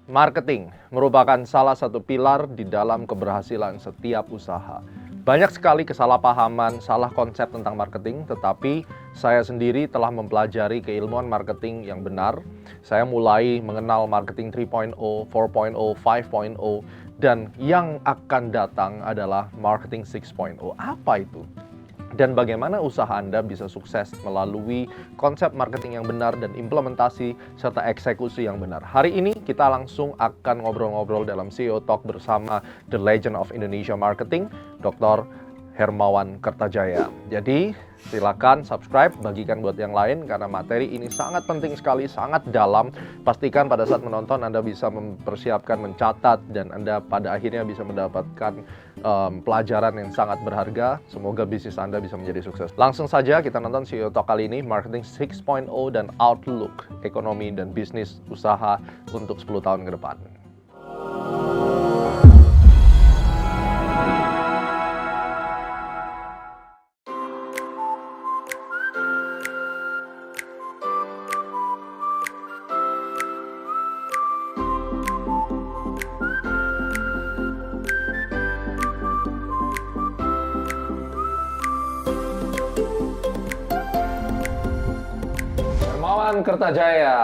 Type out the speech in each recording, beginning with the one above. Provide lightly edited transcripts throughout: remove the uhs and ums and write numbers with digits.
Marketing merupakan salah satu pilar di dalam keberhasilan setiap usaha. Banyak sekali kesalahpahaman, salah konsep tentang marketing, tetapi saya sendiri telah mempelajari keilmuan marketing yang benar. Saya mulai mengenal marketing 3.0, 4.0, 5.0, dan yang akan datang adalah marketing 6.0. Apa itu? Dan bagaimana usaha Anda bisa sukses melalui konsep marketing yang benar dan implementasi serta eksekusi yang benar. Hari ini kita langsung akan ngobrol-ngobrol dalam CEO Talk bersama The Legend of Indonesia Marketing, Dr. Hermawan Kertajaya. Jadi silakan subscribe, bagikan buat yang lain karena materi ini sangat penting sekali, sangat dalam. Pastikan pada saat menonton Anda bisa mempersiapkan, mencatat, dan Anda pada akhirnya bisa mendapatkan pelajaran yang sangat berharga. Semoga bisnis Anda bisa menjadi sukses. Langsung saja kita nonton CEO Talk kali ini, Marketing 6.0 dan Outlook Ekonomi dan Bisnis Usaha untuk 10 tahun ke depan. Hermawan Kertajaya,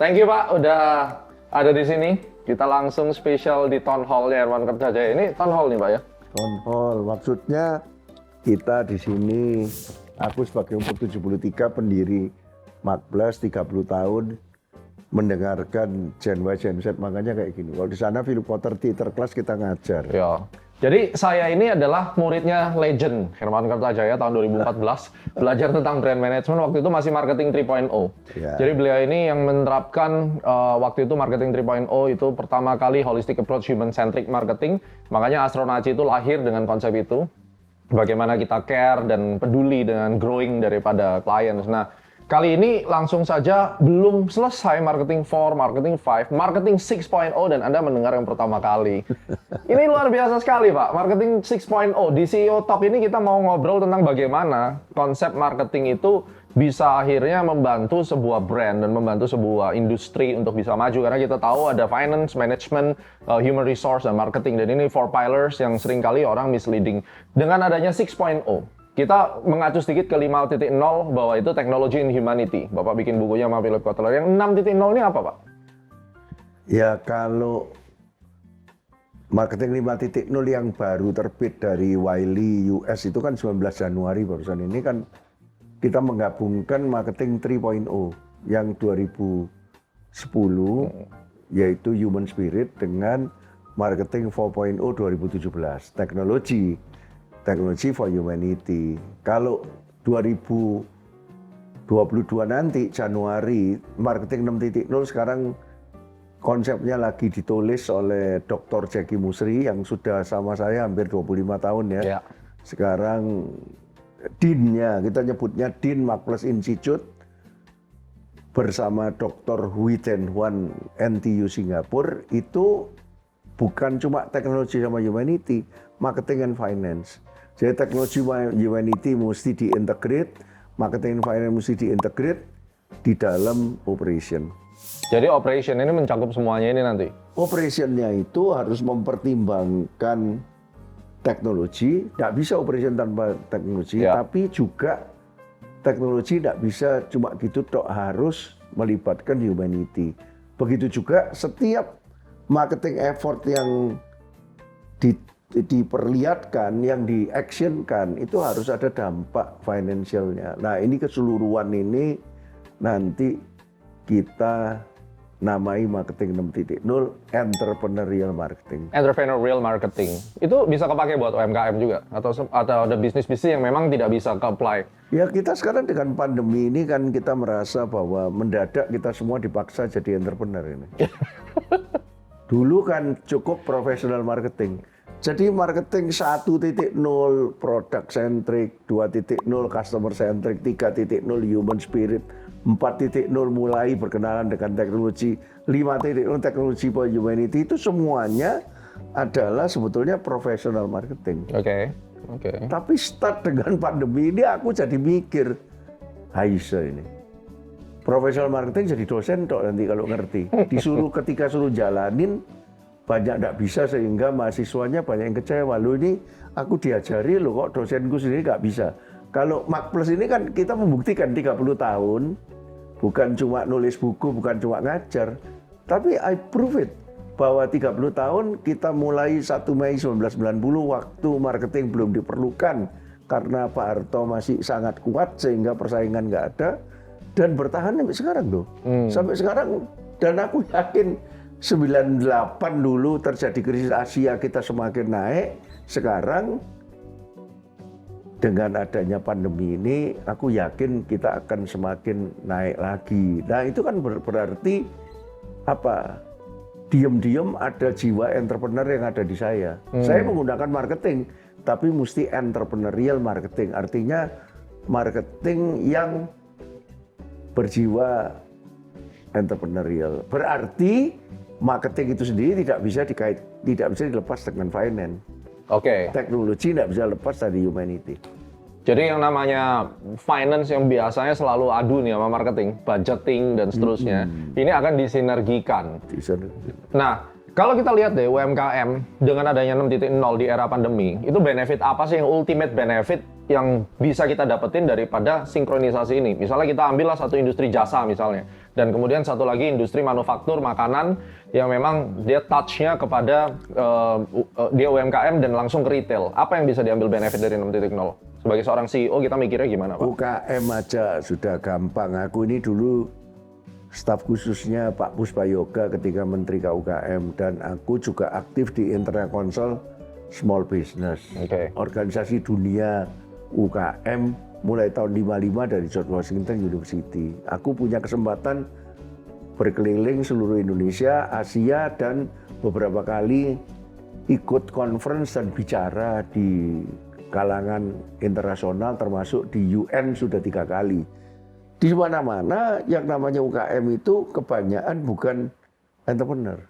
thank you Pak udah ada di sini. Kita langsung spesial di Town Hall-nya Hermawan Kertajaya. Ini Town Hall nih Pak ya? Town Hall, maksudnya kita di sini, aku sebagai umur 73 pendiri Marketplace 30 tahun mendengarkan Gen Y, Gen Z, makanya kayak gini. Kalau di sana Philip Kotler Theater Class kita ngajar. Ya. Jadi saya ini adalah muridnya legend Hermawan Kertajaya tahun 2014 belajar tentang brand management, waktu itu masih marketing 3.0. Ya. Jadi beliau ini yang menerapkan waktu itu marketing 3.0 itu pertama kali holistic approach human centric marketing. Makanya Astronaci itu lahir dengan konsep itu. Bagaimana kita care dan peduli dengan growing daripada clients. Nah, kali ini langsung saja belum selesai marketing 4, marketing 5, marketing 6.0 dan Anda mendengar yang pertama kali. Ini luar biasa sekali Pak, marketing 6.0. Di CEO Talk ini kita mau ngobrol tentang bagaimana konsep marketing itu bisa akhirnya membantu sebuah brand dan membantu sebuah industri untuk bisa maju. Karena kita tahu ada finance, management, human resource, dan marketing. Dan ini 4 pillars yang seringkali orang misleading. Dengan adanya 6.0, kita mengacu sedikit ke 5.0 bahwa itu technology in humanity. Bapak bikin bukunya sama Philip Kotler. Yang 6.0 ini apa Pak? Ya kalau marketing 5.0 yang baru terbit dari Wiley US itu kan 19 Januari barusan ini kan kita menggabungkan marketing 3.0 yang 2010 yaitu human spirit dengan marketing 4.0 2017 teknologi for humanity. Kalau 2022 nanti Januari marketing 6.0 sekarang konsepnya lagi ditulis oleh Dr. Jacky Musri yang sudah sama saya hampir 25 tahun ya. Ya. Sekarang Dean-nya, kita nyebutnya Dean Marketplace Institute bersama Dr. Hui Ten Huan NTU Singapura itu bukan cuma teknologi sama humanity, marketing and finance. Jadi teknologi humanity mesti diintegrate, marketing and finance mesti diintegrate di dalam operation. Jadi operation ini mencakup semuanya ini nanti? Operationnya itu harus mempertimbangkan teknologi, tidak bisa operation tanpa teknologi, Ya. tapi juga teknologi tidak bisa cuma gitu dok, harus melibatkan humanity. Begitu juga setiap marketing effort yang diperlihatkan, yang di-actionkan, itu harus ada dampak financialnya. Nah ini keseluruhan ini nanti kita namai marketing 6.0 entrepreneurial marketing. Entrepreneurial marketing. Itu bisa kepake buat UMKM juga? Atau ada bisnis-bisnis yang memang tidak bisa ke-apply? Ya kita sekarang dengan pandemi ini kan kita merasa bahwa mendadak kita semua dipaksa jadi entrepreneur ini. Dulu kan cukup professional marketing. Jadi marketing 1.0 product centric, 2.0 customer centric, 3.0 human spirit, 4.0 mulai berkenalan dengan teknologi, 5.0 teknologi for humanity, itu semuanya adalah sebetulnya professional marketing. Oke. Tapi start dengan pandemi ini aku jadi mikir, Haisa ini. Profesional marketing jadi dosen tok nanti kalau ngerti. Ketika suruh jalanin banyak nggak bisa sehingga mahasiswanya banyak yang kecewa. Loh ini aku diajari loh kok dosenku sendiri nggak bisa. Kalau Mark Plus ini kan kita membuktikan 30 tahun bukan cuma nulis buku, bukan cuma ngajar, tapi I prove it bahwa 30 tahun kita mulai 1 Mei 1990 waktu marketing belum diperlukan karena Pak Harto masih sangat kuat sehingga persaingan nggak ada. Dan bertahan sampai sekarang loh. Sampai sekarang, dan aku yakin 98 dulu terjadi krisis Asia kita semakin naik. Sekarang dengan adanya pandemi ini, aku yakin kita akan semakin naik lagi. Nah itu kan berarti apa? Diam-diam ada jiwa entrepreneur yang ada di saya. Saya menggunakan marketing, tapi mesti entrepreneurial marketing. Artinya marketing yang berjiwa entrepreneurial. Berarti marketing itu sendiri tidak bisa dilepas dengan finance. Oke. Teknologi tidak bisa lepas dari humanity. Jadi yang namanya finance yang biasanya selalu adu nih sama marketing, budgeting dan seterusnya, ini akan disinergikan. Nah, kalau kita lihat deh UMKM dengan adanya 6.0 di era pandemi, itu benefit apa sih yang ultimate benefit yang bisa kita dapetin daripada sinkronisasi ini? Misalnya kita ambillah satu industri jasa misalnya, dan kemudian satu lagi industri manufaktur makanan yang memang dia touch-nya kepada dia UMKM dan langsung ke retail. Apa yang bisa diambil benefit dari 6.0? Sebagai seorang CEO kita mikirnya gimana, Pak? UKM aja sudah gampang. Aku ini dulu staf khususnya Pak Puspayoga ketika Menteri KUKM, dan aku juga aktif di International Council Small Business. Organisasi dunia UKM mulai tahun 55 dari George Washington University. Aku punya kesempatan berkeliling seluruh Indonesia, Asia, dan beberapa kali ikut conference dan bicara di kalangan internasional, termasuk di UN sudah 3 kali. Di mana-mana yang namanya UKM itu kebanyakan bukan entrepreneur.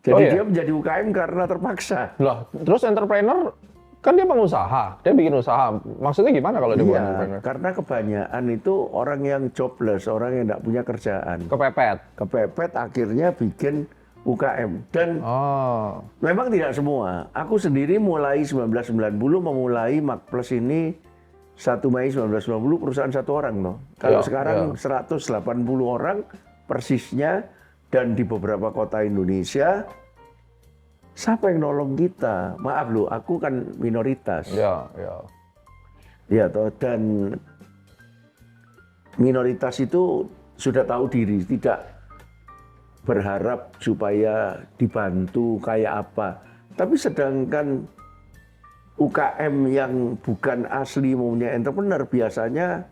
Jadi dia menjadi UKM karena terpaksa. Loh, terus entrepreneur kan dia pengusaha, dia bikin usaha. Maksudnya gimana kalau dia bukan entrepreneur? Karena kebanyakan itu orang yang jobless, orang yang tidak punya kerjaan. Kepepet akhirnya bikin UKM. Dan memang tidak semua. Aku sendiri mulai 1990 memulai Mark Plus ini 1 Mei 1990 perusahaan 1 orang loh. Kalau sekarang 180 orang persisnya, dan di beberapa kota Indonesia. Siapa yang nolong kita? Maaf loh, aku kan minoritas. Ya toh, dan minoritas itu sudah tahu diri, tidak berharap supaya dibantu kayak apa. Tapi sedangkan UKM yang bukan asli maunya entrepreneur biasanya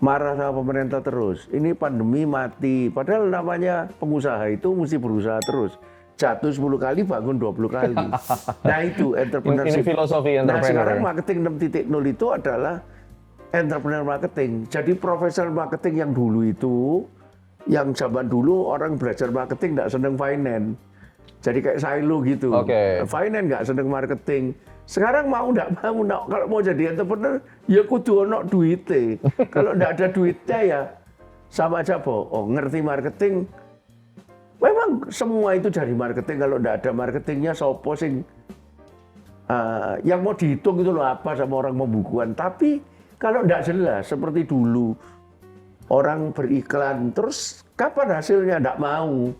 marah sama pemerintah terus. Ini pandemi mati. Padahal namanya pengusaha itu mesti berusaha terus. Jatuh 10 kali, bangun 20 kali. Nah itu entrepreneurship. Ini filosofi entrepreneur. Nah sekarang marketing 6.0 itu adalah entrepreneur marketing. Jadi profesional marketing yang dulu itu, yang zaman dulu orang belajar marketing nggak seneng finance. Jadi kayak silo gitu. Finance nggak seneng marketing. Sekarang mau nggak mau, kalau mau jadi entrepreneur, ya kudu ono duitnya. Kalau nggak ada duitnya ya sama aja bohong. Ngerti marketing, memang semua itu dari marketing. Kalau nggak ada marketingnya, sopo sing yang mau dihitung itu loh apa sama orang pembukuan. Tapi kalau nggak jelas seperti dulu, orang beriklan, terus kapan hasilnya? Nggak mau.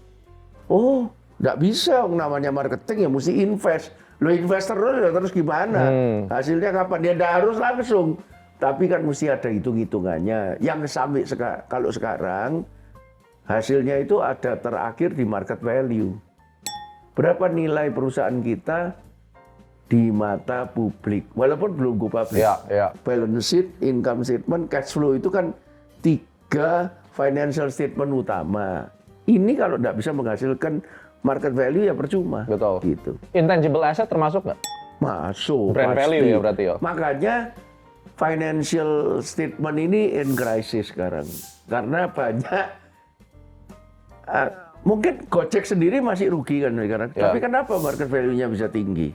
Oh, nggak bisa, namanya marketing ya mesti invest. Lo investor terus gimana? Hasilnya kapan? Ya nggak harus langsung. Tapi kan mesti ada hitung-hitungannya. Yang sampai kalau sekarang hasilnya itu ada terakhir di market value. Berapa nilai perusahaan kita di mata publik? Walaupun belum go public. Balance sheet, income statement, cash flow itu kan 3 financial statement utama. Ini kalau nggak bisa menghasilkan market value ya percuma. Betul. Gitu. Intangible asset termasuk nggak? Masuk. Brand pasti. value ya berarti ya. Makanya financial statement ini in crisis sekarang. Karena banyak, mungkin Gojek sendiri masih rugi kan sekarang. Tapi kenapa market value-nya bisa tinggi?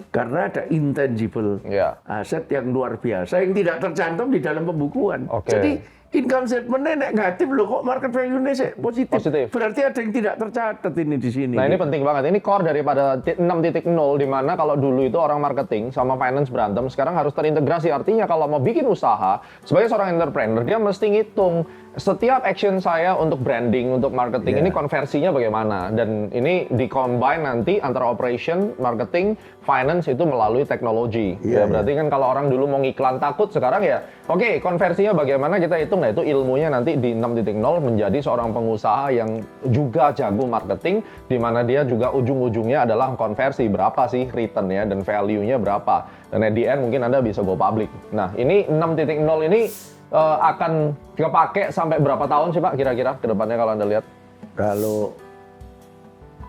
Karena ada intangible aset yang luar biasa yang tidak tercantum di dalam pembukuan. Jadi income statement-nya negatif loh, kok market value-nya positif. Berarti ada yang tidak tercatat ini di sini. Nah, ini penting banget. Ini core daripada 6.0, di mana kalau dulu itu orang marketing sama finance berantem, sekarang harus terintegrasi. Artinya kalau mau bikin usaha, sebagai seorang entrepreneur, dia mesti ngitung setiap action saya untuk branding, untuk marketing, ini konversinya bagaimana. Dan ini di-combine nanti antara operation, marketing, finance itu melalui teknologi. Ya, berarti kan kalau orang dulu mau ngiklan takut, sekarang ya, oke, konversinya bagaimana kita hitung. Nah, itu ilmunya nanti di 6.0 menjadi seorang pengusaha yang juga jago marketing, di mana dia juga ujung-ujungnya adalah konversi. Berapa sih return ya, dan value-nya berapa. Dan at the end mungkin Anda bisa go public. Nah, ini 6.0 ini akan kepake sampai berapa tahun sih Pak kira-kira ke depannya kalau Anda lihat? Kalau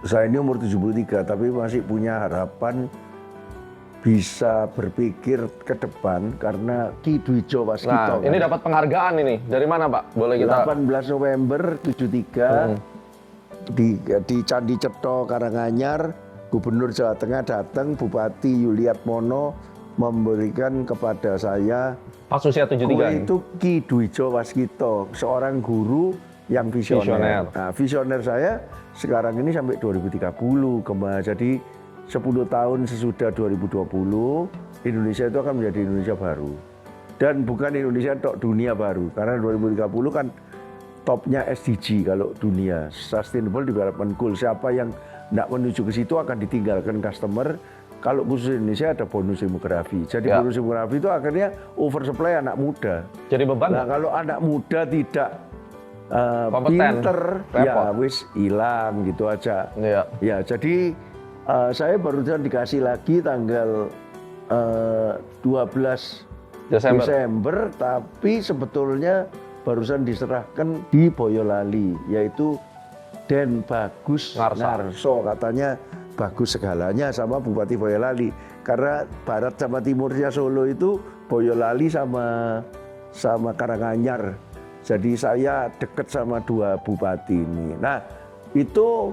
saya ini umur 73, tapi masih punya harapan bisa berpikir ke depan karena Ki Dwi Jo Waskito. Nah, ini dapat penghargaan ini. Dari mana Pak? Boleh kita? 18 November 73 di Candi Cetho Karanganyar, Gubernur Jawa Tengah datang, Bupati Yuliatmono memberikan kepada saya pas usia 73. Itu Ki Dwi Jo Waskito, seorang guru yang visioner. Nah, visioner saya sekarang ini sampai 2030 jadi 10 tahun sesudah 2020 Indonesia itu akan menjadi Indonesia baru. Dan bukan Indonesia tok, dunia baru. Karena 2030 kan topnya SDG kalau dunia, Sustainable Development Goal. Siapa yang tidak menuju ke situ akan ditinggalkan customer. Kalau khusus Indonesia ada bonus demografi. Jadi bonus demografi itu akhirnya oversupply anak muda. Jadi beban. Nah, kalau anak muda tidak pinter, ya wis hilang gitu aja. Ya, jadi saya barusan dikasih lagi tanggal 12 Desember, tapi sebetulnya barusan diserahkan di Boyolali, yaitu Den Bagus Ngarso, katanya bagus segalanya sama Bupati Boyolali. Karena barat sama timurnya Solo itu Boyolali sama Karanganyar. Jadi saya dekat sama dua bupati ini. Nah, itu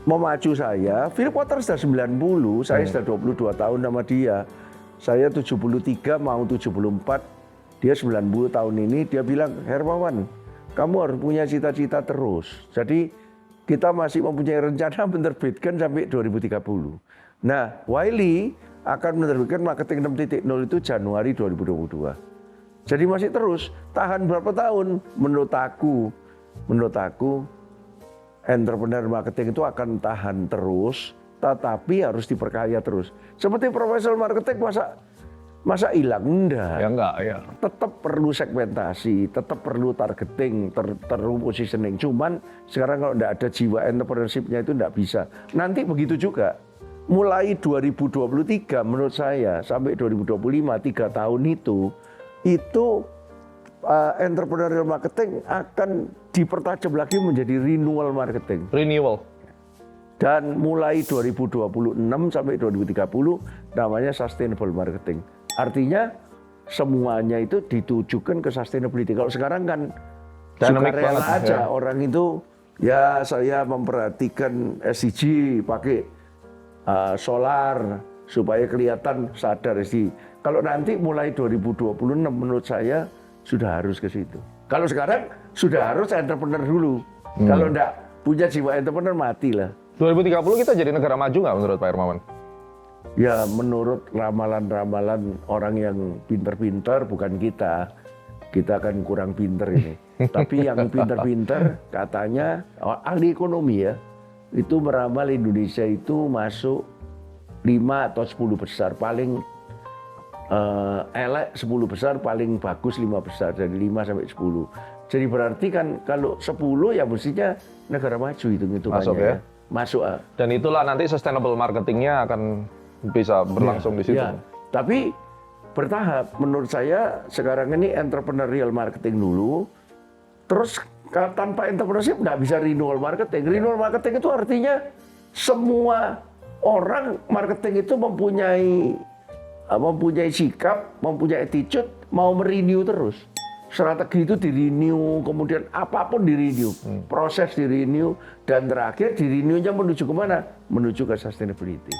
memacu saya. Philip Potter sudah 90, saya sudah 22 tahun sama dia. Saya 73 mau 74, dia 90 tahun ini. Dia bilang, Hermawan, kamu harus punya cita-cita terus. Jadi kita masih mempunyai rencana menerbitkan sampai 2030. Nah, Wiley akan menerbitkan marketing 6.0 itu Januari 2022. Jadi masih terus, tahan berapa tahun? Menurut aku, entrepreneur marketing itu akan tahan terus, tetapi harus diperkaya terus. Seperti profesional marketing, masa hilang? Enggak. Ya enggak, ya. Tetap perlu segmentasi, tetap perlu targeting, perlu positioning. Cuman sekarang kalau enggak ada jiwa entrepreneurship-nya itu enggak bisa. Nanti begitu juga. Mulai 2023 menurut saya sampai 2025, 3 tahun itu entrepreneurial marketing akan dipertajam lagi menjadi renewal marketing. Renewal. Dan mulai 2026 sampai 2030 namanya sustainable marketing. Artinya semuanya itu ditujukan ke sustainability. Kalau sekarang kan sukarela aja orang itu, ya saya memperhatikan SDG, pakai solar supaya kelihatan sadar SDG. Kalau nanti mulai 2026 menurut saya sudah harus ke situ. Kalau sekarang sudah harus entrepreneur dulu. Kalau enggak punya jiwa entrepreneur matilah. 2030 kita jadi negara maju nggak menurut Pak Hermawan? Ya menurut ramalan-ramalan orang yang pinter-pinter, bukan kita. Kita kan kurang pinter ini. Tapi yang pinter-pinter katanya ahli ekonomi ya, itu meramal Indonesia itu masuk 5 atau 10 besar. Paling elek 10 besar, paling bagus 5 besar. Jadi 5 sampai 10. Jadi berarti kan kalau 10 ya mestinya negara maju hitung-hitungannya. Masuk ya? Masuk. Dan itulah nanti sustainable marketingnya akan bisa berlangsung di situ. Ya. Tapi bertahap. Menurut saya sekarang ini entrepreneurial marketing dulu. Terus tanpa entrepreneurship nggak bisa renewal marketing. Renewal marketing itu artinya semua orang marketing itu mempunyai sikap, mempunyai attitude, mau merenew terus. Strategi itu di-renew, kemudian apapun di-renew. Proses di-renew, dan terakhir di-renew-nya menuju kemana? Menuju ke sustainability.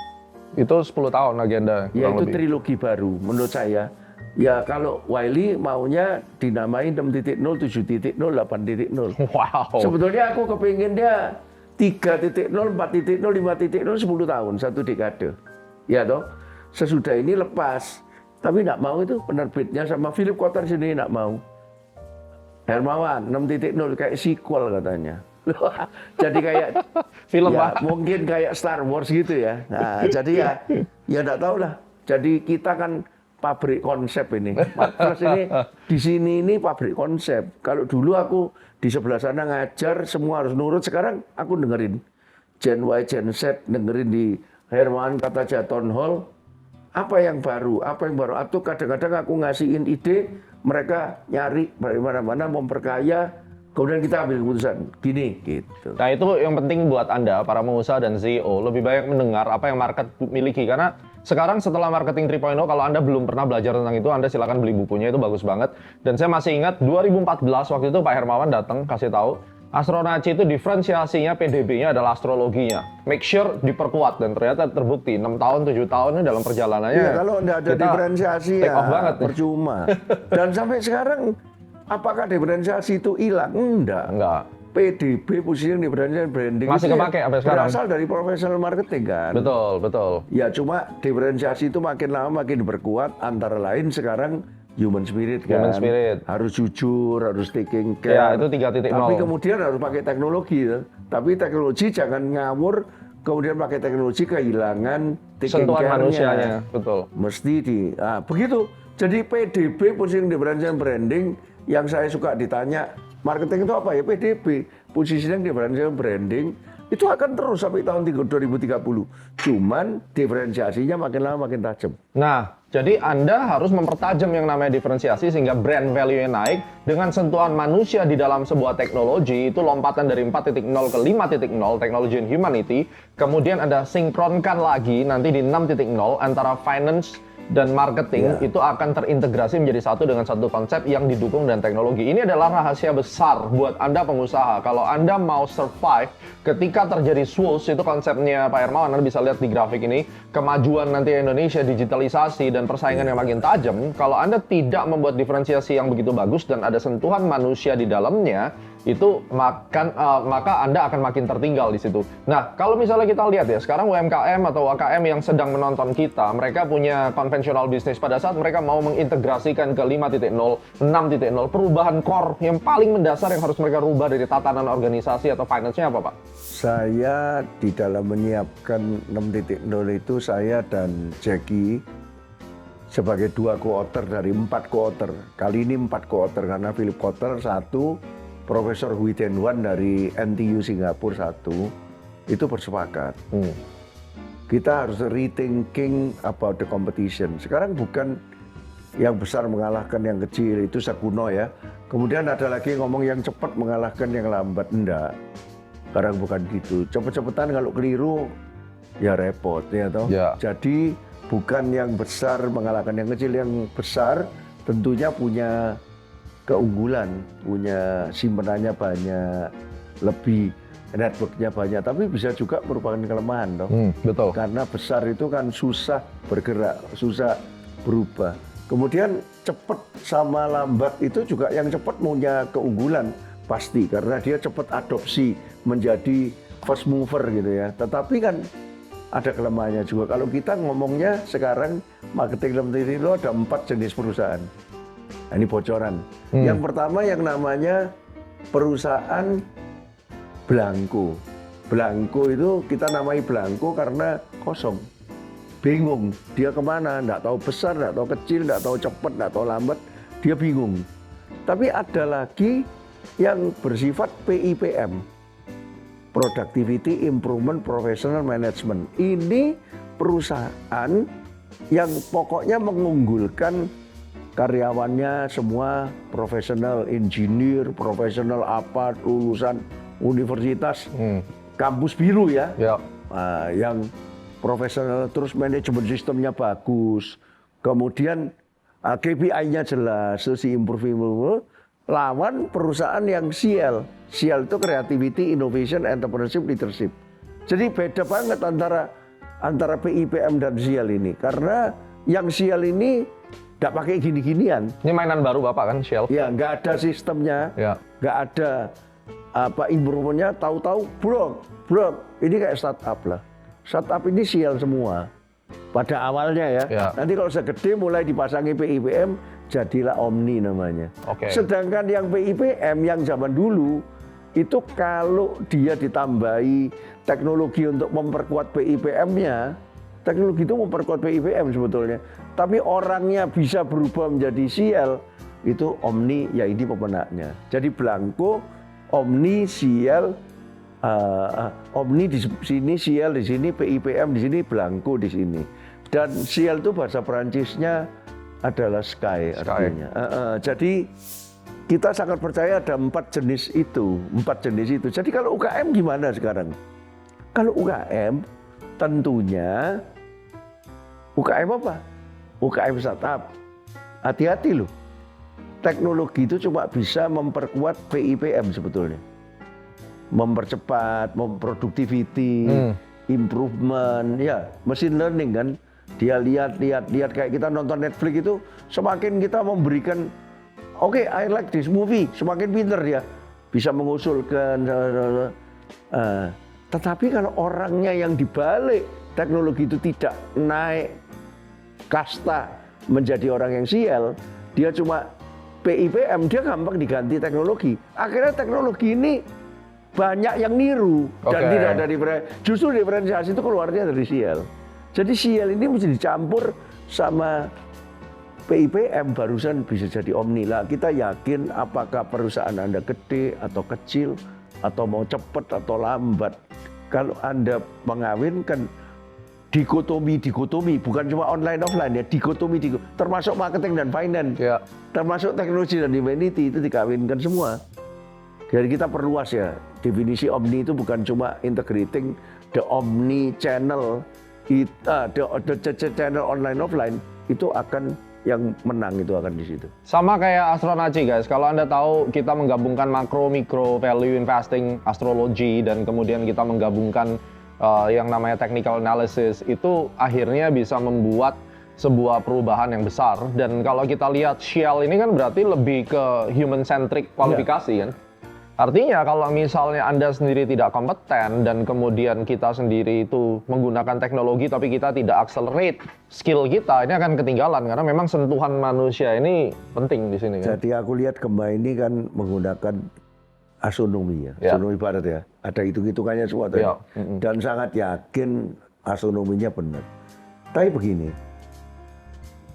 Itu 10 tahun agenda. Ya itu trilogi baru menurut saya. Ya kalau Wiley maunya dinamai 6.0, 7.0, 8.0. Wow. Sebetulnya aku kepingin dia 3.0, 4.0, 5.0, 10 tahun, 1 dekade. Ya toh, sesudah ini lepas. Tapi nggak mau itu penerbitnya sama Philip Kotler sendiri nggak mau. Hermawan 6.0 kayak sequel katanya. Jadi kayak Film ya, Pak. mungkin kayak Star Wars gitu ya. Nah, jadi ya nggak tahu lah. Jadi kita kan pabrik konsep ini. Terus ini di sini ini pabrik konsep. Kalau dulu aku di sebelah sana ngajar semua harus nurut. Sekarang aku dengerin Gen Y, Gen Z, dengerin di Herman kata Town Hall. Apa yang baru? Apa yang baru? Atau kadang-kadang aku ngasihin ide, mereka nyari dari mana-mana memperkaya. Kemudian kita ambil keputusan gini gitu. Nah itu yang penting buat Anda, para pengusaha dan CEO, lebih banyak mendengar apa yang market miliki. Karena sekarang setelah marketing 3.0, kalau Anda belum pernah belajar tentang itu, Anda silakan beli bukunya, itu bagus banget. Dan saya masih ingat 2014 waktu itu Pak Hermawan datang kasih tahu, Astronaci itu diferensiasinya PDB-nya adalah astrologinya. Make sure diperkuat, dan ternyata terbukti 6 tahun, 7 tahun ini dalam perjalanannya. Iya, kalau nggak ada diferensiasi ya percuma. Dan sampai sekarang apakah diferensiasi itu hilang? Enggak. PDB, posisi diferensiasi branding masih kepake sampai sekarang. Berasal dari professional marketing kan. Betul. Ya cuma diferensiasi itu makin lama makin berkuat, antara lain sekarang human spirit kan. Human spirit. Harus jujur, harus taking care. Ya, itu 3.0. Tapi kemudian harus pakai teknologi ya. Tapi teknologi jangan ngawur, kemudian pakai teknologi kehilangan sentuhan manusianya. Betul. Mesti begitu. Jadi PDB, positioning differentiation branding, yang saya suka ditanya, marketing itu apa ya? PDB, positioning differentiation branding, itu akan terus sampai tahun 2030. Cuman diferensiasinya makin lama makin tajam. Nah, jadi Anda harus mempertajam yang namanya diferensiasi sehingga brand value-nya naik dengan sentuhan manusia di dalam sebuah teknologi. Itu lompatan dari 4.0 ke 5.0, technology and humanity. Kemudian Anda sinkronkan lagi nanti di 6.0 antara finance dan marketing, itu akan terintegrasi menjadi satu dengan satu konsep yang didukung dan teknologi. Ini adalah rahasia besar buat Anda pengusaha. Kalau Anda mau survive ketika terjadi swoosh, itu konsepnya Pak Hermawan, Anda bisa lihat di grafik ini, kemajuan nanti Indonesia, digitalisasi dan persaingan yang makin tajam. Kalau Anda tidak membuat diferensiasi yang begitu bagus dan ada sentuhan manusia di dalamnya, itu maka Anda akan makin tertinggal di situ. Nah, kalau misalnya kita lihat ya, sekarang UMKM atau UKM yang sedang menonton kita, mereka punya konvensional bisnis. Pada saat mereka mau mengintegrasikan ke 5.0, 6.0, perubahan core yang paling mendasar yang harus mereka rubah dari tatanan organisasi atau finance-nya apa, Pak? Saya di dalam menyiapkan 6.0 itu, saya dan Jackie sebagai 2 co-author dari 4 co-author. Kali ini 4 co-author karena Philip Kotler 1, Profesor Hui Den Wan dari NTU Singapura 1, itu bersepakat. Kita harus rethinking about the competition. Sekarang bukan yang besar mengalahkan yang kecil, itu sekuno ya. Kemudian ada lagi ngomong yang cepat mengalahkan yang lambat. Enggak. Sekarang bukan gitu. Cepet-cepetan kalau keliru ya repot ya toh. Ya. Jadi bukan yang besar mengalahkan yang kecil. Yang besar tentunya punya keunggulan, punya simpenannya banyak, lebih networknya banyak, tapi bisa juga merupakan kelemahan toh. Betul. Karena besar itu kan susah bergerak, susah berubah. Kemudian cepat sama lambat itu juga, yang cepat punya keunggulan pasti karena dia cepat adopsi menjadi first mover gitu ya. Tetapi kan ada kelemahannya juga. Kalau kita ngomongnya sekarang marketing itu ada 4 jenis perusahaan. Nah, ini bocoran. Yang pertama yang namanya perusahaan blanko. Blanko itu kita namai blanko karena kosong. Bingung, dia kemana, nggak tahu besar, nggak tahu kecil, nggak tahu cepat, nggak tahu lambat, dia bingung. Tapi ada lagi yang bersifat PIPM, Productivity Improvement Professional Management. Ini perusahaan yang pokoknya mengunggulkan karyawannya semua profesional, engineer, profesional apa, lulusan universitas, kampus biru ya. Nah, yang profesional, terus manajemen sistemnya bagus, kemudian KPI-nya jelas, terus improve. Lawan perusahaan yang CL itu Creativity, Innovation, Entrepreneurship, Leadership. Jadi beda banget antara PIPM dan CL ini, karena yang CL ini nggak pakai gini-ginian. Ini mainan baru Bapak kan, Shell? Ya, nggak ada sistemnya, Ya. nggak ada improvementnya, tahu-tahu brok. Ini kayak startup lah. Startup ini sial semua. Pada awalnya ya. Ya. Nanti kalau segede mulai dipasangi PIPM, jadilah Omni namanya. Oke. Sedangkan yang PIPM yang zaman dulu, itu kalau dia ditambahi teknologi untuk memperkuat PIPM-nya, teknologi itu memperkuat PIPM sebetulnya. Tapi orangnya bisa berubah menjadi CL, itu Omni, ya ini pemenangnya. Jadi Blanco, Omni, CL, Omni di sini, CL di sini, PIPM di sini, Blanco di sini. Dan CL itu bahasa Perancisnya adalah sky. Artinya. Jadi kita sangat percaya ada 4 jenis itu. Jadi kalau UKM gimana sekarang? Kalau UKM tentunya UKM apa? UKM startup. Hati-hati loh. Teknologi itu cuma bisa memperkuat PIPM sebetulnya. Mempercepat, productivity, improvement, ya machine learning kan. Dia lihat kayak kita nonton Netflix itu, semakin kita memberikan oke, I like this movie, semakin pinter dia bisa mengusulkan. Tetapi kalau orangnya yang dibalik teknologi itu tidak naik kasta menjadi orang yang CL, dia cuma PIPM, dia gampang diganti teknologi. Akhirnya teknologi ini banyak yang niru dan tidak ada justru diferensiasi itu keluarnya dari CL. Jadi CL ini mesti dicampur sama PIPM barusan bisa jadi Omni. Lah kita yakin apakah perusahaan Anda gede atau kecil atau mau cepat atau lambat. Kalau Anda mengawinkan dikotomi bukan cuma online offline ya, dikotomi termasuk marketing dan finance, Ya. termasuk teknologi dan humanity itu dikawinkan semua. Jadi kita perluas ya, definisi Omni itu bukan cuma integrating the omni channel, the channel online offline, itu akan yang menang itu akan di situ. Sama kayak Astronaci guys, kalau Anda tahu kita menggabungkan makro, mikro, value investing, astrologi, dan kemudian kita menggabungkan yang namanya technical analysis, itu akhirnya bisa membuat sebuah perubahan yang besar. Dan kalau kita lihat Shell ini kan berarti lebih ke human centric kualifikasi kan. Artinya kalau misalnya Anda sendiri tidak kompeten dan kemudian kita sendiri itu menggunakan teknologi tapi kita tidak accelerate skill kita, ini akan ketinggalan karena memang sentuhan manusia ini penting di sini kan. Jadi aku lihat Gemma ini kan menggunakan astronomi ya, astronomi barat ya, ada hitung-hitungannya semua tadi. Dan sangat yakin astronominya benar. Tapi begini,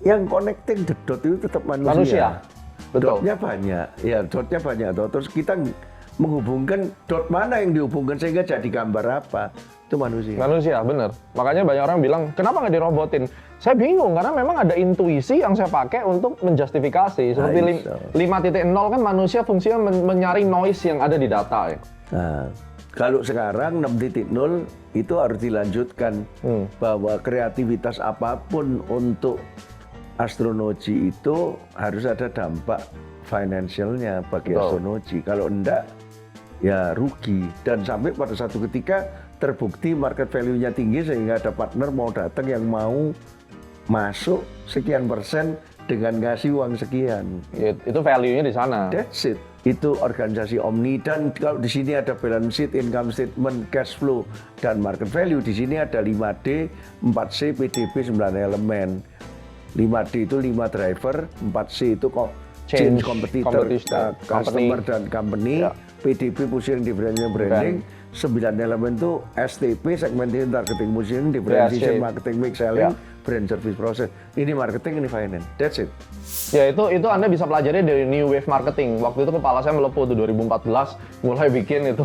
yang connecting the dot itu tetap manusia. Betul. Dotnya banyak, ya dotnya banyak. Terus kita menghubungkan dot mana yang dihubungkan sehingga jadi gambar apa, itu manusia. Manusia, bener. Makanya banyak orang bilang, kenapa nggak dirobotin? Saya bingung, karena memang ada intuisi yang saya pakai untuk menjustifikasi. Seperti 5.0 kan manusia fungsinya mencari noise yang ada di data ya. Nah, kalau sekarang 6.0 itu harus dilanjutkan bahwa kreativitas apapun untuk astronomi itu harus ada dampak finansialnya bagi astronomi. Kalau enggak, ya rugi. Dan sampai pada satu ketika terbukti market value-nya tinggi sehingga ada partner mau datang yang mau masuk sekian persen dengan ngasih uang sekian. Itu value-nya di sana. That's it. Itu organisasi Omni, dan kalau di sini ada balance sheet, income statement, cash flow, dan market value. Di sini ada 5D, 4C, PDB, 9 elemen. 5D itu 5 driver, 4C itu kok change competitor, customer dan company, PDB positioning, differentiation, branding, 9 elemen itu STP, segmentation, targeting, positioning, differentiation, marketing, mix, selling, brand, service, process. Ini marketing, ini finance. That's it. Ya itu Anda bisa pelajari dari New Wave Marketing. Waktu itu kepala saya melepuh tuh 2014, mulai bikin itu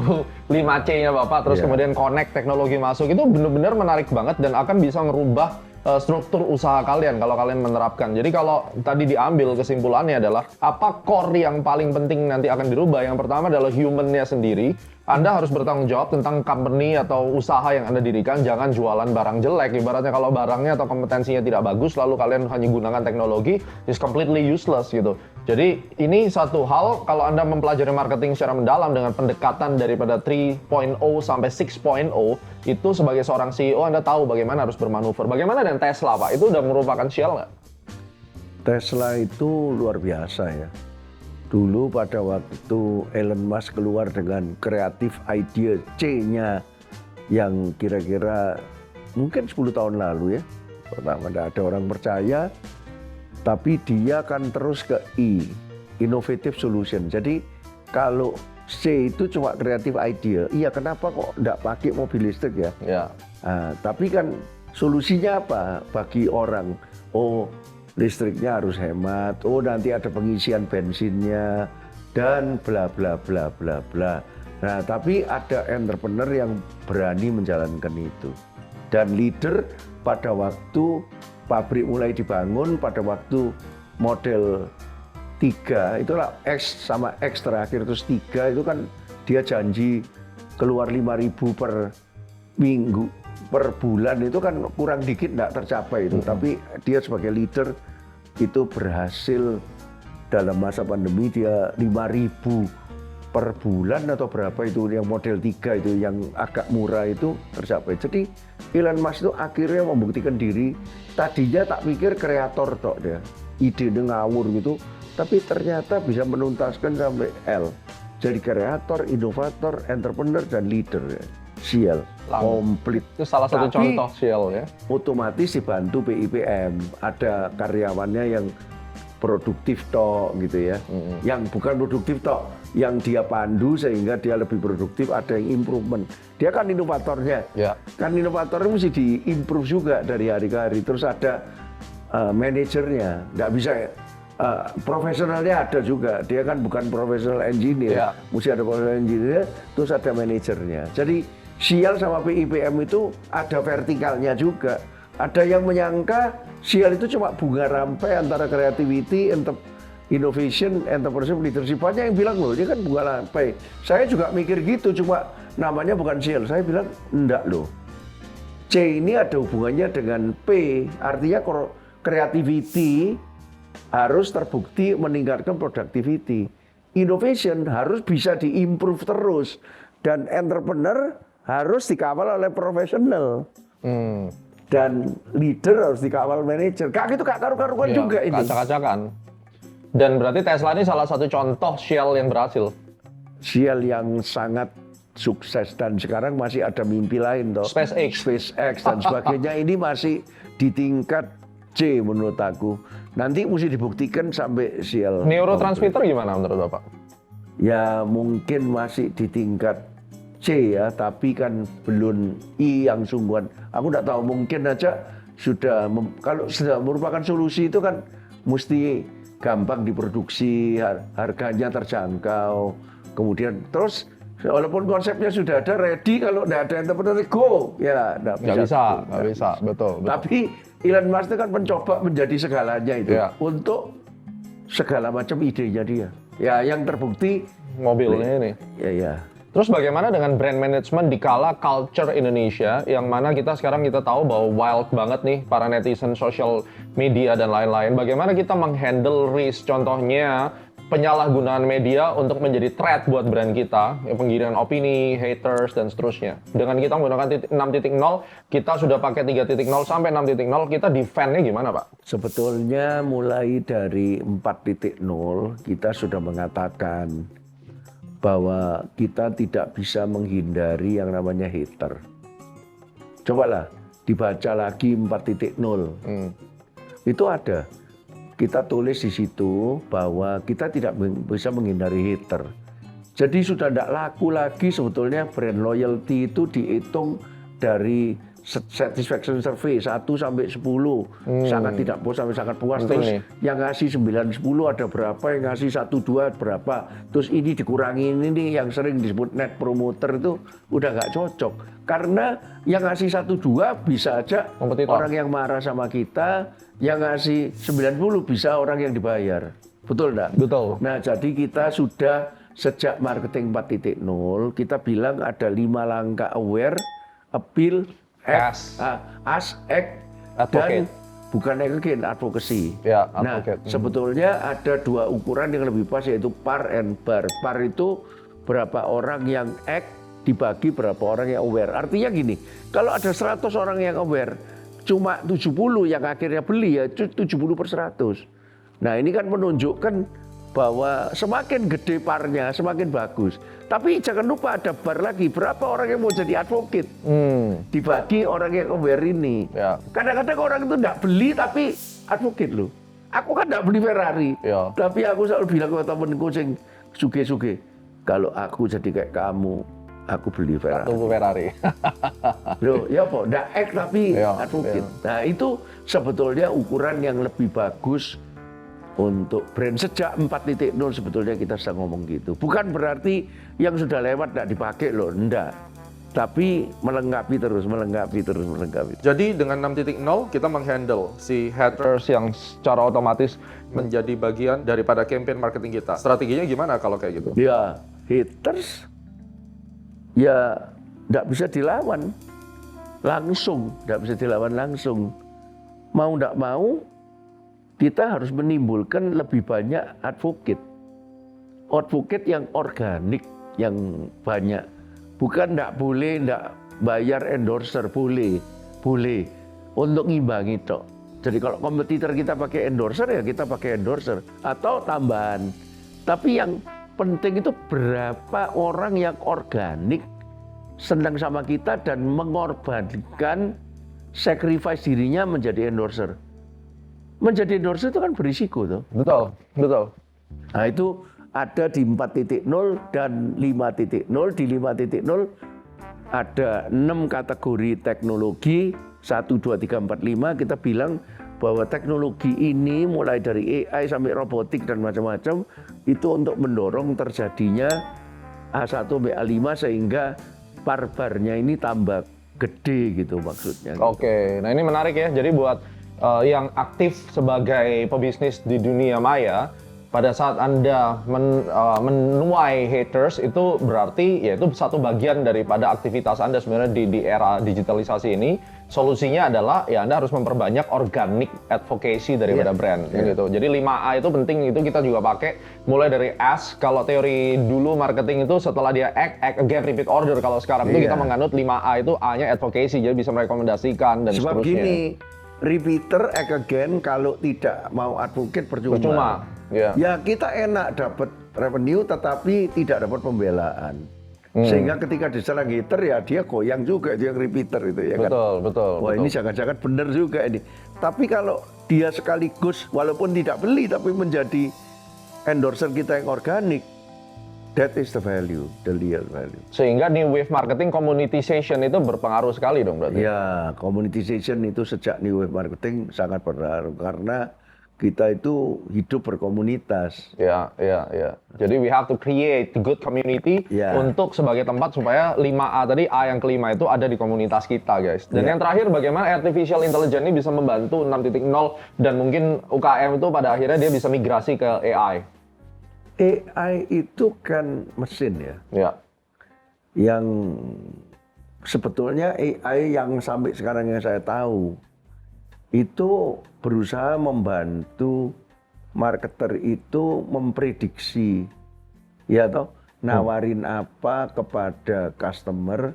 5C-nya Bapak, terus kemudian connect teknologi masuk. Itu benar-benar menarik banget dan akan bisa merubah struktur usaha kalian kalau kalian menerapkan. Jadi kalau tadi diambil kesimpulannya adalah apa core yang paling penting nanti akan dirubah. Yang pertama adalah human-nya sendiri. Anda harus bertanggung jawab tentang company atau usaha yang Anda dirikan. Jangan jualan barang jelek. Ibaratnya kalau barangnya atau kompetensinya tidak bagus, lalu kalian hanya gunakan teknologi, is completely useless gitu. Jadi ini satu hal, kalau Anda mempelajari marketing secara mendalam dengan pendekatan daripada 3.0 sampai 6.0, itu sebagai seorang CEO Anda tahu bagaimana harus bermanuver. Bagaimana dengan Tesla Pak? Itu udah merupakan Shell nggak? Tesla itu luar biasa ya. Dulu pada waktu Elon Musk keluar dengan kreatif idea C-nya yang kira-kira mungkin 10 tahun lalu ya. Pertama ada orang percaya, tapi dia akan terus ke I, innovative solution. Jadi kalau C itu cuma kreatif idea, iya kenapa kok nggak pakai mobil listrik ya? Ya. Nah, tapi kan solusinya apa bagi orang? Oh, listriknya harus hemat, oh nanti ada pengisian bensinnya, dan bla bla bla bla bla. Nah, tapi ada entrepreneur yang berani menjalankan itu. Dan leader pada waktu pabrik mulai dibangun, pada waktu model 3, itulah X sama X terakhir, terus 3 itu kan dia janji keluar 5.000 per minggu, per bulan, itu kan kurang dikit nggak tercapai itu. Tapi dia sebagai leader itu berhasil dalam masa pandemi, dia 5.000 per bulan atau berapa itu yang model 3 itu yang agak murah itu tercapai. Jadi Elon Musk itu akhirnya membuktikan diri. Tadinya tak pikir kreator tok dia, ide ngawur gitu, tapi ternyata bisa menuntaskan sampai L. Jadi kreator, inovator, entrepreneur, dan leader ya. Sial, komplit. Itu salah satu contoh Sial ya. Otomatis dibantu PIPM, ada karyawannya yang produktif tok gitu ya. Yang bukan produktif tok, yang dia pandu sehingga dia lebih produktif, ada yang improvement. Dia kan inovatornya. Ya. Kan inovatornya mesti diimprove juga dari hari ke hari. Terus ada manajernya, nggak bisa profesionalnya ada juga. Dia kan bukan profesional engineer, mesti ada profesional engineer, terus ada manajernya. Jadi Sial sama PIPM itu ada vertikalnya juga. Ada yang menyangka Sial itu cuma bunga rampai antara creativity, innovation, entrepreneurship, leadership. Banyak yang bilang loh, dia kan bunga rampai. Saya juga mikir gitu, cuma namanya bukan Sial. Saya bilang enggak loh. C ini ada hubungannya dengan P, artinya creativity harus terbukti meningkatkan productivity. Innovation harus bisa diimprove terus. Dan entrepreneur harus dikawal oleh profesional. Dan leader harus dikawal manajer. Kak itu kak karu-karuan juga ini. Kacak-kacakan. Dan berarti Tesla ini salah satu contoh Shell yang berhasil. Shell yang sangat sukses dan sekarang masih ada mimpi lain toh. SpaceX dan sebagainya ini masih di tingkat C menurut aku. Nanti mesti dibuktikan sampai Shell. Neurotransmitter gimana menurut Bapak? Ya mungkin masih di tingkat C ya, tapi kan belum I yang sungguhan. Aku nggak tahu, mungkin aja sudah kalau sudah merupakan solusi itu kan mesti gampang diproduksi, harganya terjangkau. Kemudian terus walaupun konsepnya sudah ada ready, kalau nggak ada entrepreneur go ya nggak bisa, betul. Tapi Elon Musk itu kan mencoba menjadi segalanya itu untuk segala macam idenya dia. Ya yang terbukti mobilnya ini. Ya. Terus bagaimana dengan brand management di kala culture Indonesia yang mana kita tahu bahwa wild banget nih para netizen social media dan lain-lain. Bagaimana kita menghandle risk, contohnya penyalahgunaan media untuk menjadi threat buat brand kita, penggiringan opini, haters, dan seterusnya. Dengan kita menggunakan 6.0, kita sudah pakai 3.0 sampai 6.0, kita defend-nya gimana Pak? Sebetulnya mulai dari 4.0 kita sudah mengatakan bahwa kita tidak bisa menghindari yang namanya hater. Cobalah dibaca lagi 4.0. Itu ada. Kita tulis di situ bahwa kita tidak bisa menghindari hater. Jadi sudah tidak laku lagi sebetulnya brand loyalty itu dihitung dari satisfaction survey 1 sampai 10. Sangat tidak puas sampai sangat puas. Terus yang ngasih 9, 10 ada berapa, yang ngasih 1, 2 berapa. Terus ini dikurangi ini yang sering disebut net promoter itu udah nggak cocok. Karena yang ngasih 1, 2 bisa aja orang yang marah sama kita, yang ngasih 90 bisa orang yang dibayar. Betul enggak? Betul. Nah, jadi kita sudah sejak marketing 4.0 kita bilang ada 5 langkah: aware, appeal, act, dan bukan again, advocacy. Ya, nah, sebetulnya ada 2 ukuran yang lebih pas, yaitu par and bar. Par itu berapa orang yang act dibagi berapa orang yang aware. Artinya gini, kalau ada 100 orang yang aware, cuma 70 yang akhirnya beli, ya 70/100. Nah ini kan menunjukkan bahwa semakin gede parnya, semakin bagus. Tapi jangan lupa ada bar lagi. Berapa orang yang mau jadi advocate? Dibagi orang yang aware ini. Ya. Kadang-kadang orang itu nggak beli tapi advocate loh. Aku kan nggak beli Ferrari. Ya. Tapi aku selalu bilang ke temenku yang suge-suge, kalau aku jadi kayak kamu, aku beli Ferrari. Tunggu Ferrari. Loh, ya kok, nggak ek tapi Ya, advocate. Nah itu sebetulnya ukuran yang lebih bagus untuk brand. Sejak 4.0 sebetulnya kita sedang ngomong gitu. Bukan berarti yang sudah lewat nggak dipakai loh, enggak. Tapi melengkapi terus. Jadi dengan 6.0 kita menghandle si haters yang secara otomatis menjadi bagian daripada campaign marketing kita. Strateginya gimana kalau kayak gitu? Ya, haters ya nggak bisa dilawan langsung, Mau nggak mau, kita harus menimbulkan lebih banyak advocate yang organik, yang banyak. Bukan nggak bayar endorser, boleh untuk ngimbangi toh. Jadi kalau kompetitor kita pakai endorser ya kita pakai endorser atau tambahan. Tapi yang penting itu berapa orang yang organik senang sama kita dan mengorbankan, sacrifice dirinya menjadi endorser. Menjadi endorser itu kan berisiko tuh. Betul. Nah itu ada di 4.0 dan 5.0. Di 5.0 ada 6 kategori teknologi, 1, 2, 3, 4, 5. Kita bilang bahwa teknologi ini mulai dari AI sampai robotik dan macam-macam itu untuk mendorong terjadinya A1 sampai A5 sehingga barbarnya ini tambah gede gitu maksudnya. Oke, nah ini menarik ya. Jadi buat yang aktif sebagai pebisnis di dunia maya, pada saat Anda menuai haters itu berarti ya itu satu bagian daripada aktivitas Anda sebenarnya di era digitalisasi ini. Solusinya adalah ya Anda harus memperbanyak organic advocacy daripada brand gitu. Jadi 5A itu penting, itu kita juga pakai mulai dari ask. Kalau teori dulu marketing itu setelah dia act again, repeat order. Kalau sekarang itu kita menganut 5A itu A-nya advocacy, jadi bisa merekomendasikan dan sebab seterusnya. Gini, repeater act again kalau tidak mau advocate percuma. Ya kita enak dapat revenue tetapi tidak dapat pembelaan. Sehingga ketika diserang hater ya dia goyang juga, dia repeater itu ya kan. Betul. Wah ini jangan-jangan benar juga ini. Tapi kalau dia sekaligus walaupun tidak beli tapi menjadi endorser kita yang organik, that is the value, the real value. Sehingga new wave marketing communitization itu berpengaruh sekali dong berarti. Ya, communitization itu sejak new wave marketing sangat berpengaruh karena kita itu hidup berkomunitas. Ya. Jadi we have to create good community untuk sebagai tempat supaya 5A tadi, A yang kelima itu ada di komunitas kita, guys. Dan yang terakhir, bagaimana artificial intelligence ini bisa membantu 6.0 dan mungkin UKM itu pada akhirnya dia bisa migrasi ke AI. AI itu kan mesin ya. Yang sebetulnya AI yang sampai sekarang yang saya tahu itu berusaha membantu marketer itu memprediksi, ya toh, nawarin apa kepada customer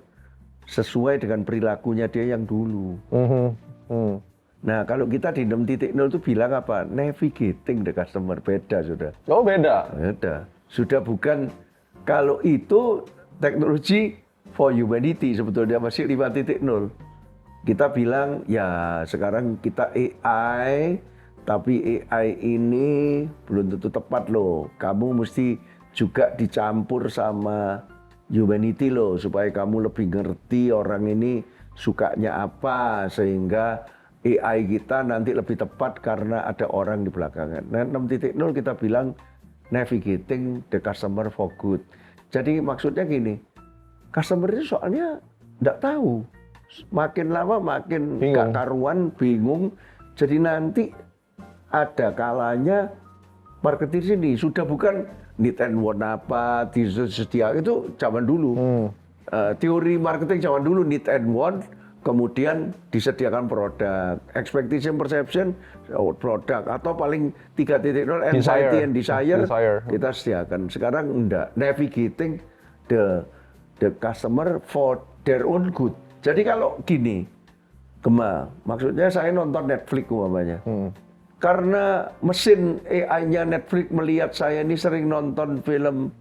sesuai dengan perilakunya dia yang dulu. Nah kalau kita di 6.0 itu bilang apa? Navigating the customer, beda sudah. Oh beda? Beda. Sudah bukan, kalau itu teknologi for humanity sebetulnya masih 5.0. Kita bilang ya sekarang kita AI, tapi AI ini belum tentu tepat loh. Kamu mesti juga dicampur sama humanity loh, supaya kamu lebih ngerti orang ini sukanya apa, sehingga AI kita nanti lebih tepat karena ada orang di belakangan. Nah 6.0 kita bilang navigating the customer for good. Jadi maksudnya gini, customer itu soalnya nggak tahu. Makin lama makin gak karuan, bingung. Jadi nanti ada kalanya marketing sini sudah bukan need and want apa, disediakan, itu zaman dulu. Teori marketing zaman dulu need and want, kemudian disediakan produk, expectation, perception, produk, atau paling 3.0 anxiety and desire. Kita sediakan. Sekarang enggak, navigating the customer for their own good. Jadi kalau gini, Gema, maksudnya saya nonton Netflix umpamanya. karena mesin AI-nya Netflix melihat saya ini sering nonton film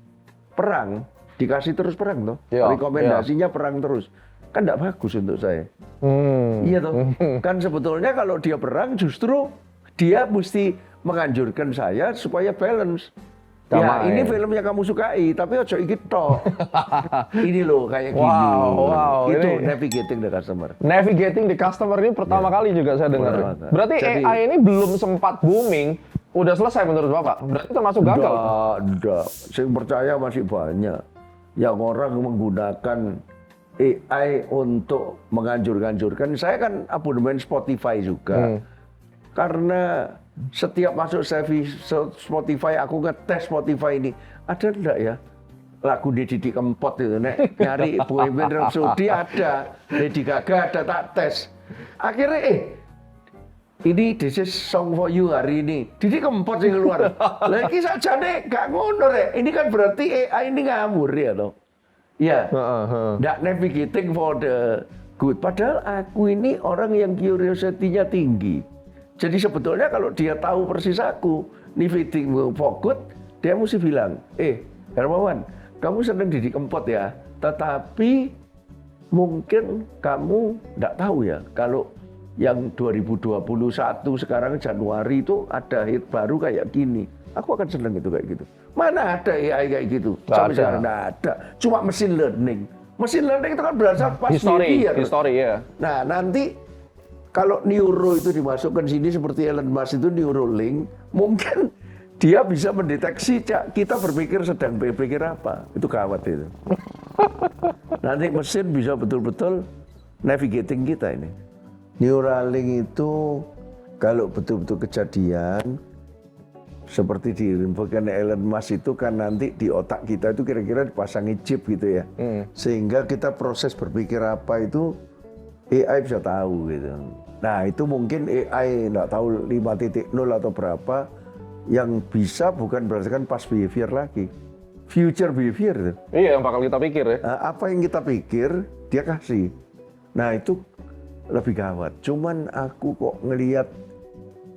perang, dikasih terus perang toh. Iya, Rekomendasinya perang terus. Kan nggak bagus untuk saya. Iya toh. Kan sebetulnya kalau dia perang justru dia mesti menganjurkan saya supaya balance. Ya, Damai. ini film yang kamu sukai, tapi ojo iki tok. Ini loh kayak gini. Wow, Itu ini- navigating the customer. Navigating the customer ini pertama kali juga saya dengar. Pertama. Berarti Jadi- AI ini belum sempat booming, udah selesai menurut Bapak. Berarti termasuk gagal. Nggak. Saya percaya masih banyak yang orang menggunakan AI untuk menganjur-anjurkan. Saya kan abonemen Spotify juga. Karena setiap masuk Spotify, aku ngetes Spotify ini. Ada enggak ya lagu Didi Kempot itu, nek nyari Bohemian Rhapsody ada, Lady Gaga ada, tak tes. Akhirnya ini this is song for you hari ini. Didi Kempot sing keluar. Lah iki sakjane gak ngono rek. Ini kan berarti AI ini ngawur ya toh. Iya. Nggak navigating for the good. Padahal aku ini orang yang curiosity-nya tinggi. Jadi sebetulnya kalau dia tahu persis aku, navigating for good, dia mesti bilang, Hermawan, kamu senang Didi Kempot ya, tetapi mungkin kamu nggak tahu ya, kalau yang 2021 sekarang Januari itu ada hit baru kayak gini. Aku akan senang itu kayak gitu. Mana ada AI kayak gitu? Nggak Sampai ada. sekarang nggak ada. Cuma machine learning. Machine learning itu kan berdasar past behavior. History ya. Nah, nanti kalau neuro itu dimasukkan sini seperti Elon Musk itu Neuralink, mungkin dia bisa mendeteksi kita berpikir sedang berpikir apa. Itu gawat itu. Nanti mesin bisa betul-betul navigating kita ini. Neuralink itu kalau betul-betul kejadian seperti diinfokan Elon Musk itu kan nanti di otak kita itu kira-kira dipasangi chip gitu ya. Sehingga kita proses berpikir apa itu AI bisa tahu gitu. Nah itu mungkin AI nggak tahu 5.0 atau berapa yang bisa bukan berdasarkan past behavior lagi, future behavior itu. Iya, yang bakal kita pikir ya. Nah, apa yang kita pikir dia kasih. Nah itu lebih gawat. Cuman aku kok ngelihat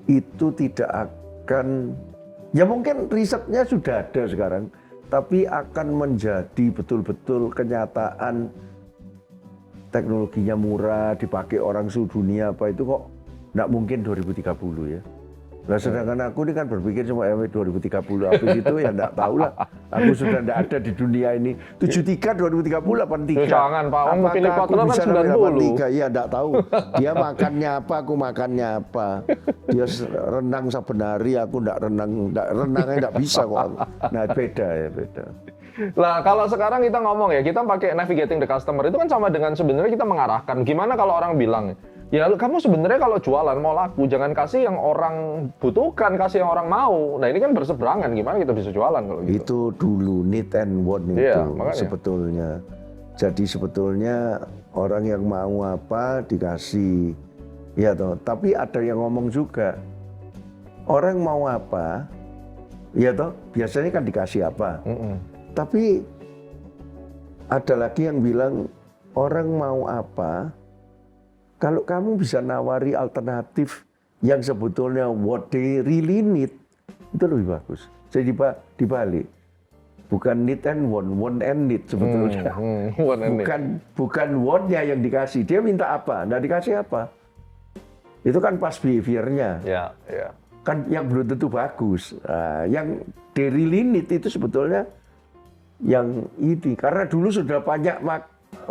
itu tidak akan, ya mungkin risetnya sudah ada sekarang, tapi akan menjadi betul-betul kenyataan. Teknologinya murah, dipakai orang seluruh dunia apa itu kok nggak mungkin 2030 ya. Nah sedangkan aku ini kan berpikir cuma 2030 habis itu ya nggak tahu lah. Aku sudah nggak ada di dunia ini. 73 2030 83. Jangan, Pak. Om pilih Apakah aku partner kan bisa 90. 83? Iya nggak tahu. Dia makannya apa, aku makannya apa. Dia renang saben hari, aku nggak renangnya nggak bisa kok. Nah beda ya beda. Nah, kalau sekarang kita ngomong ya, kita pakai navigating the customer itu kan sama dengan sebenarnya kita mengarahkan. Gimana kalau orang bilang, ya kamu sebenarnya kalau jualan mau laku, jangan kasih yang orang butuhkan, kasih yang orang mau. Nah ini kan berseberangan, gimana kita bisa jualan kalau gitu? Itu dulu need and want Iya, itu makanya. sebetulnya. Jadi sebetulnya orang yang mau apa dikasih, ya toh. Tapi ada yang ngomong juga, orang mau apa, ya toh. Biasanya kan dikasih apa. Tapi ada lagi yang bilang orang mau apa, kalau kamu bisa nawari alternatif yang sebetulnya what they really need, itu lebih bagus. Jadi dibalik, bukan need and want and need sebetulnya. Bukan want-nya yang dikasih, dia minta apa, nah dikasih apa. Itu kan pas behavior-nya. Ya, ya. Kan yang belum tentu bagus. Nah, yang they really need itu sebetulnya yang ini, karena dulu sudah banyak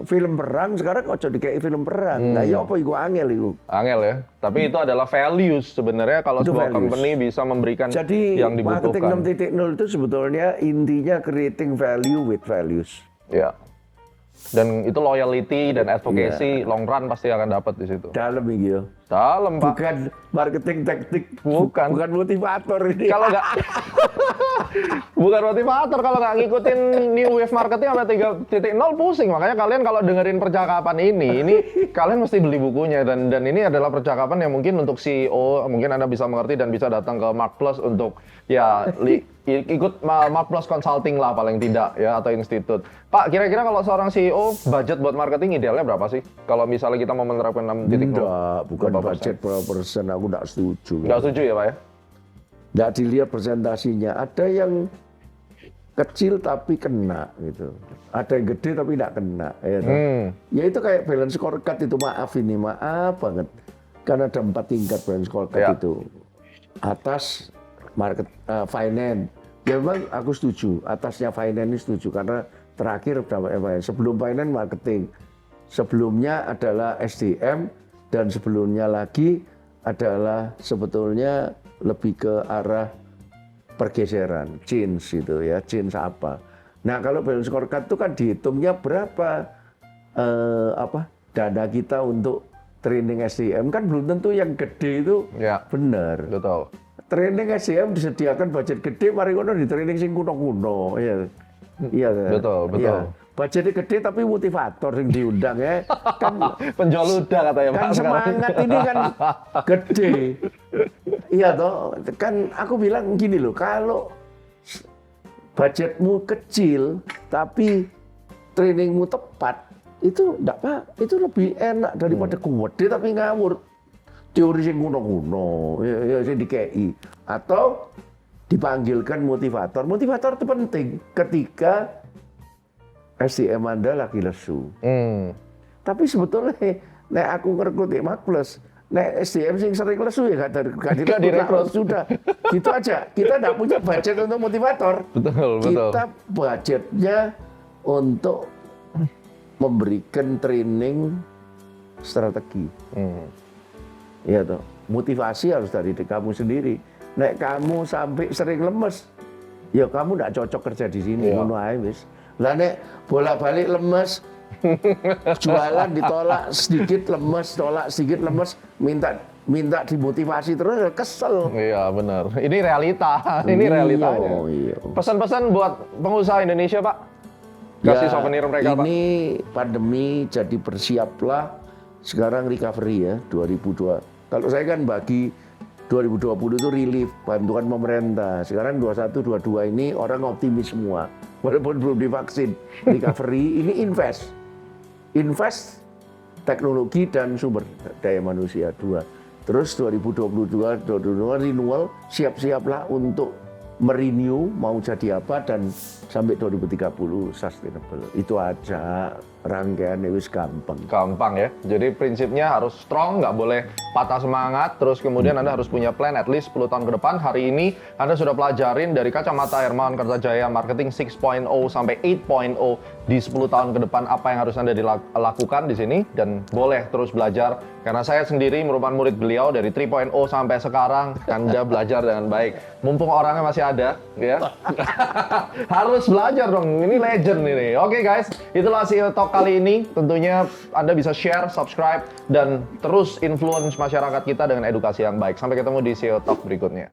film perang, sekarang kok jadi kayak film perang. Nah, ya apa itu angel itu. Angel ya. Tapi itu adalah values sebenarnya kalau Itu sebuah values. company bisa memberikan Jadi yang marketing dibutuhkan. 6.0 itu sebetulnya intinya creating value with values. Ya. Dan itu loyalty dan advocacy long run pasti akan dapat di situ. Dalam ini ya. Dalam, Pak. Bukan marketing teknik, Bukan. bukan motivator ini. Kalau nggak bukan motivator, kalau nggak ngikutin new wave marketing sampai 3.0 pusing. Makanya kalian kalau dengerin percakapan ini kalian mesti beli bukunya dan ini adalah percakapan yang mungkin untuk CEO mungkin Anda bisa mengerti dan bisa datang ke Mark Plus untuk ya ikut Mark+ Consulting lah paling tidak ya, atau institut. Pak, kira-kira kalau seorang CEO budget buat marketing idealnya berapa sih? Kalau misalnya kita mau menerapkan 6.0? Enggak, bukan Berapa budget berapa persen, aku enggak setuju. Nggak setuju ya Pak ya? Enggak dilihat presentasinya. Ada yang kecil tapi kena gitu. Ada yang gede tapi enggak kena. Ya, ya itu kayak balance scorecard itu, maaf banget. Karena ada 4 tingkat balance scorecard itu. Atas market finance, ya memang aku setuju. Atasnya finance setuju karena terakhir sebelum finance marketing, sebelumnya adalah SDM, dan sebelumnya lagi adalah sebetulnya lebih ke arah pergeseran, change gitu ya, change apa. Nah kalau balance scorecard itu kan dihitungnya berapa dana kita untuk training SDM, kan belum tentu yang gede itu benar. Betul. Training SDM disediakan budget gede, mari ngono di training sing kuno-kuno, ya. Iya. Betul. Iya. Budgetnya gede tapi motivator yang diundang ya. Kan penjual ludah katanya Pak. Kan semangat ini kan gede. Iya toh, kan aku bilang gini loh, kalau budgetmu kecil tapi trainingmu tepat, itu enggak Pak, itu lebih enak daripada gede tapi ngawur. Teori sing kuno-kuno, ya sing dikei. Atau dipanggilkan motivator. Motivator itu penting ketika SDM Anda lagi lesu. Tapi sebetulnya, nek aku ngerekrut Mark+, nek SDM sing sering lesu ya gak direkrut sudah. Gitu aja. Kita enggak punya budget untuk motivator. Betul. Kita budgetnya untuk memberikan training strategi. Ya toh, motivasi harus dari kamu sendiri. Nek kamu sampai sering lemes, ya kamu nggak cocok kerja di sini. Ngono ae wis. Lah nek bolak-balik lemes, jualan ditolak sedikit lemes, tolak sedikit lemes, minta dimotivasi terus, kesel. Iya benar. Ini realita. Ini realitanya. Iya. Pesan-pesan buat pengusaha Indonesia Pak. Kasih souvenir mereka Pak. Ini pandemi, jadi bersiaplah. Sekarang recovery ya, 2002. Kalau saya kan bagi 2020 itu relief, bantuan pemerintah. Sekarang 21, 22 ini orang optimis semua. Walaupun belum divaksin. Recovery ini invest. Invest teknologi dan sumber daya manusia 2. Terus 2022 renewal, siap-siaplah untuk merenew mau jadi apa, dan sampai 2030 sustainable. Itu aja rangkaiannya wis gampang. Gampang ya. Jadi prinsipnya harus strong, nggak boleh patah semangat. Terus kemudian Anda harus punya plan at least 10 tahun ke depan. Hari ini Anda sudah pelajarin dari kacamata Hermawan Kertajaya Marketing 6.0 sampai 8.0 di 10 tahun ke depan apa yang harus Anda lakukan di sini, dan boleh terus belajar. Karena saya sendiri merupakan murid beliau dari 3.0 sampai sekarang. Anda belajar dengan baik. Mumpung orangnya masih ada, ya. Harus belajar dong. Ini legend ini. Oke guys, itulah CEO Talk kali ini. Tentunya Anda bisa share, subscribe, dan terus influence masyarakat kita dengan edukasi yang baik. Sampai ketemu di CEO Talk berikutnya.